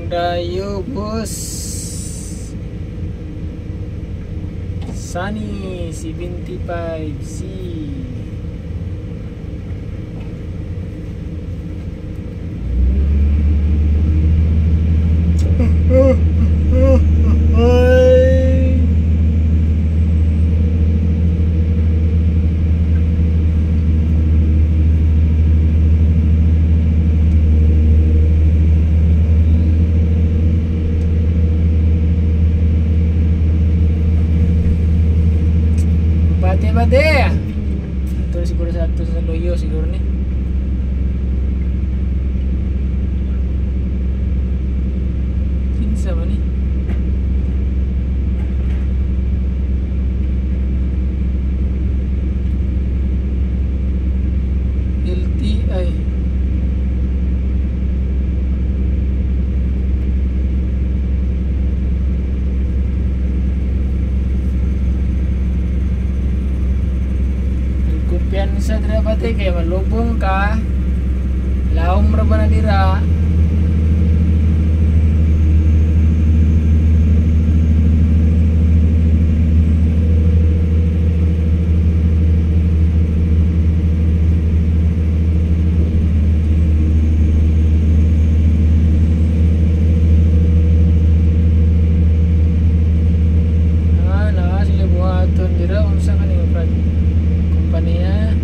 Dayo bos. Sunny 75C. Bate. Ito siguro sa loyo siguro ni. Kinsa man ni? LTI. Sa dira pati kay malubong ka laom ra ba na dira na sila buhaton dira unsa kaning kompanya.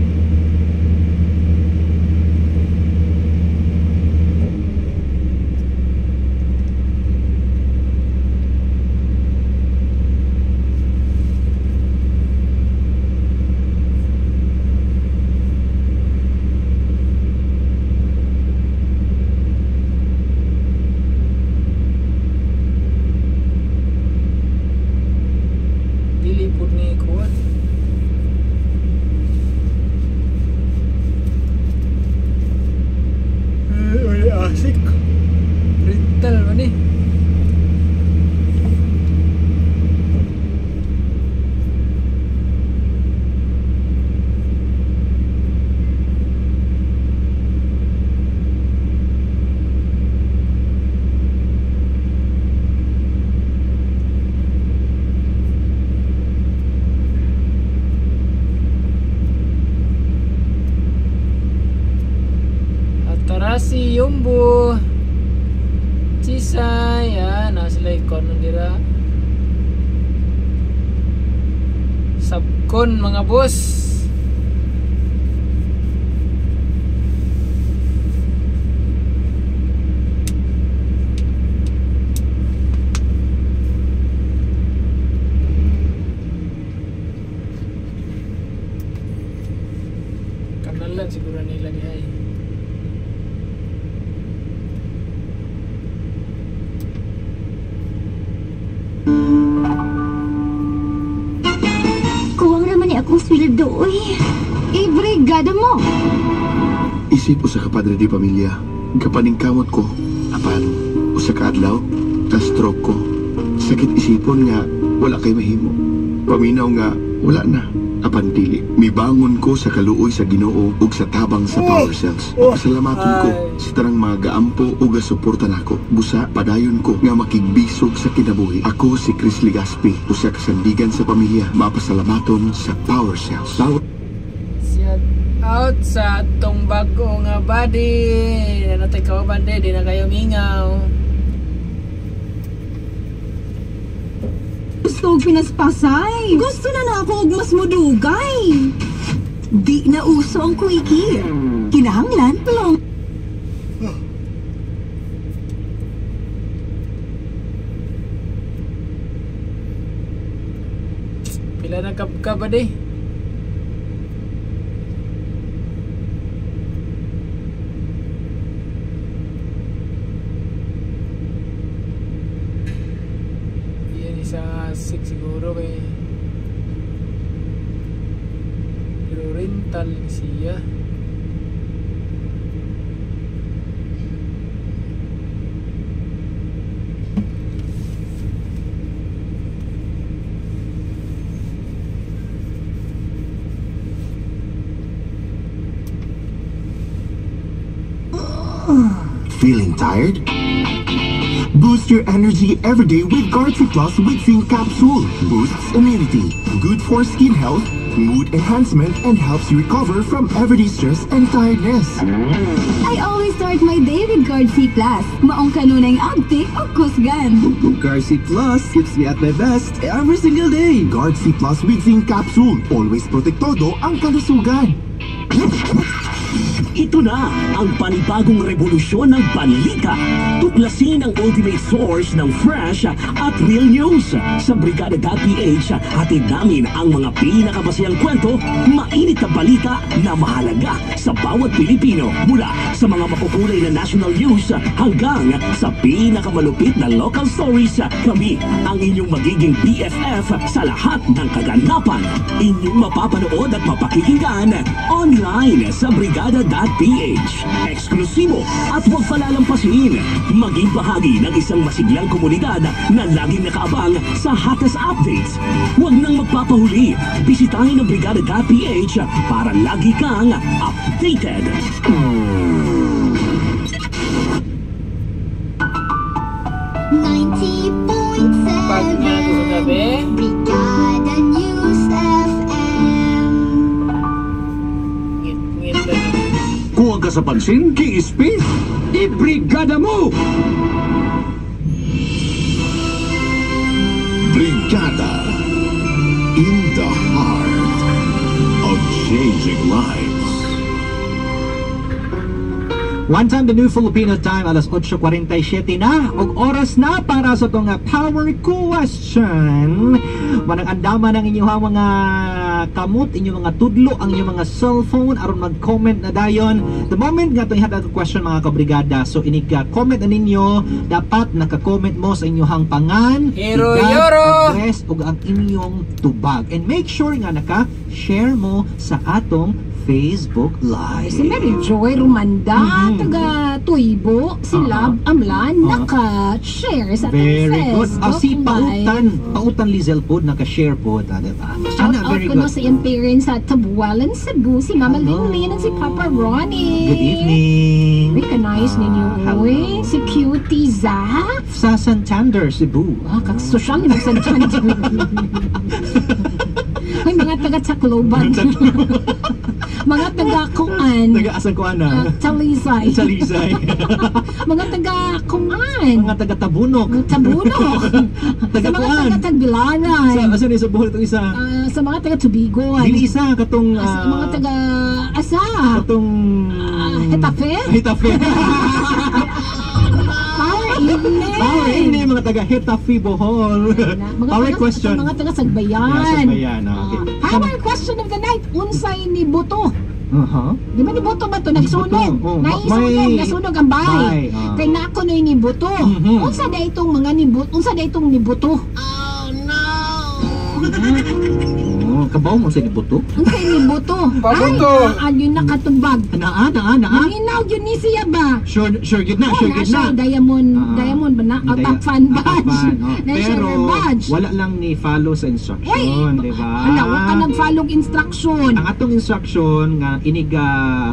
Dilipod ni kuat. Asik rental ba ni? Si Yumbo Cisay na sila ikon nandira Sabkon mga boss. Kanalan siguro nila dihay. Kuwang naman ni akong sweldo, uy. Ibrigada mo. Isip usa ka padre di pamilya. Kapaningkamot ko. Apan, usa ka adlaw, ta-stroke ko. Sakit isipon nga, wala kay mahimo. Paminaw nga, wala na. Apan dili, mibangon ko sa kaluoy sa Ginoo ug sa tabang sa power cells. Pasalamaton ko sa tanang mga gaampo ug gasuporta nako. Busa padayon ko nga makigbisog sa kinabuhi. Ako si Chris Legaspi, usa ka sandigan sa pamilya. Mapasalamaton sa power cells. Shout out sa atong bago nga body. Ano tayo kauban di na kayo mingaw. Gusto og pinaspasay. Gusto na ako og mas mudugay. Di na uso ang quickie. Kinahanglan long. Pila na kapka ba di? Sa 6 siguro kay pero rental siya. Feeling tired? Boost your energy every day with Guard-C Plus with Zinc Capsule. Boosts immunity, good for skin health, mood enhancement, and helps you recover from everyday stress and tiredness. I always start my day with Guard-C Plus. Maong kanunay agtik o kusgan. Guard-C Plus keeps me at my best every single day. Guard-C Plus with Zinc Capsule. Always protektodo ang kalusugan. Ito na ang panibagong revolusyon ng balita. Tuklasin ang ultimate source ng fresh at real news. Sa Brigada.ph, hatid namin ang mga pinakamasayang kwento, mainit na balita na mahalaga sa bawat Pilipino. Mula sa mga makukulay na national news hanggang sa pinakamalupit na local stories, kami ang inyong magiging BFF sa lahat ng kaganapan. Inyong mapapanood at mapakikinggan online sa Brigada.ph. Eksklusibo at huwag palalampasin. Maging bahagi ng isang masiglang komunidad na laging nakaabang sa hottest updates. Huwag nang magpapahuli. Bisitahin ang Brigada.ph para lagi kang updated. Pag nga ito sa gabi, Brigada News FM. ngit lagi. Kuha ka sa pansin, KSP. I-brigada mo! Brigada, in the heart of changing lives. One time, the new Filipino time, alas 8:47 na. Og oras na para sa itong power question. Manang andama ng inyong mga kamot, inyong mga tudlo, ang inyong mga cellphone, aron mag-comment na dayon. The moment nga itong ihatag question mga kabrigada, so inig-comment na ninyo, dapat naka-comment mo sa inyong pangan, Hero edad, Yoro! address, ug ang inyong tubag. And make sure nga naka-share mo sa atong Facebook Live. Si Mary Joy Rumanda, taga Tuibo, si Lab Amlan, naka-share sa ating Very good. Facebook Si Live. Pautan Lizel po, naka-share po, diba? Shout Sana, out very ko no good. sa iyong parents sa Tabualan, Cebu, si Mama Hello. Linlin at si Papa Ronnie. Good evening. Recognize ninyo, hello. uy, si Cutie Zach. Sa Santander, Cebu. Kag-social ni Santander. May mga taga-Tacloban. Mga taga-Kuan. Taga-asan ko ana? Talisay. Sa Lisay. Mga taga-Kuan. Mga taga-Tabunok. Tabunok. Sa mga Taga-Kuan. taga-Tagbilaran. Asan ni sa buhol itong isa? Sa mga taga-Tubigon. Dili isa, katong... Sa mga taga-Asa. Katong... Hetafe. Hetafe. Power evening. Power evening, mga taga-Hetafe, Bohol. Power question. Mga taga-Sagbayan. Yeah, Sagbayan, okay. Power question of the night. Unsay ni Buto. Di ba ni Buto ba ito? Nagsunog. Buto, oh. Naisunog. May- Nasunog ang bahay. Bahay, Kaya na ako na ni Buto. Unsa da itong mga ni Buto? Unsa da itong ni Buto? Kabaw mo sa Buto? Unsa ni Buto? Pabuto. Ay, yun nakatubag. Naa. Nanginaw yun ni siya ba? Sure good na, Oh, sure good nasa na. Diamond ba na? Out fan badge. Nasa Pero badge. wala lang ni follow sa instruction, di ba? Hala, wala ka nag-follow instruction. Ang atong instruction nga iniga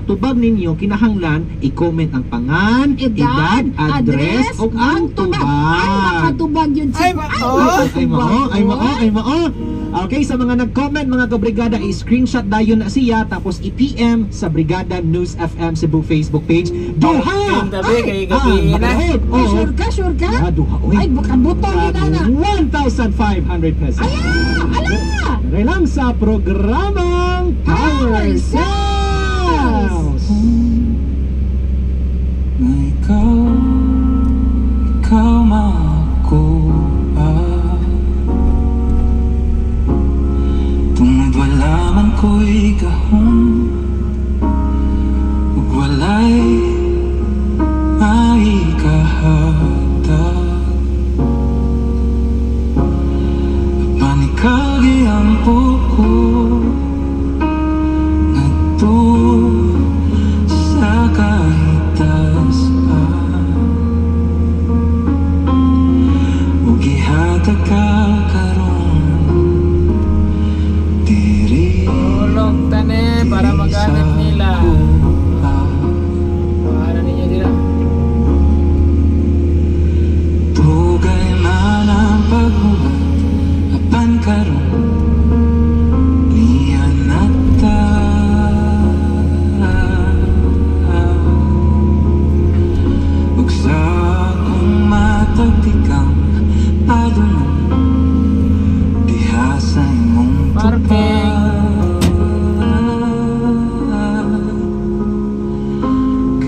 tubag ninyo kinahanglan i-comment ang pangan, edad, address ug ang tubag. Ay, nakatubag yun Ay, Ay mao. Okay, sa mga nag-comment mga kabrigada, i-screenshot dayon na siya tapos i-PM sa Brigada News FM Cebu Facebook page. Duha! Ang gabi, kay gabi na. Ay, sure ka? Ah, duha. Uy. Ay, buka-buto yun na. 1,500 pesos. Ala! Ray lang sa programang Power Sales! Ikaw makuha. Tungod wala man ko'y gahong, ug walay maikahatag. Panikagi ang puko nga Okay.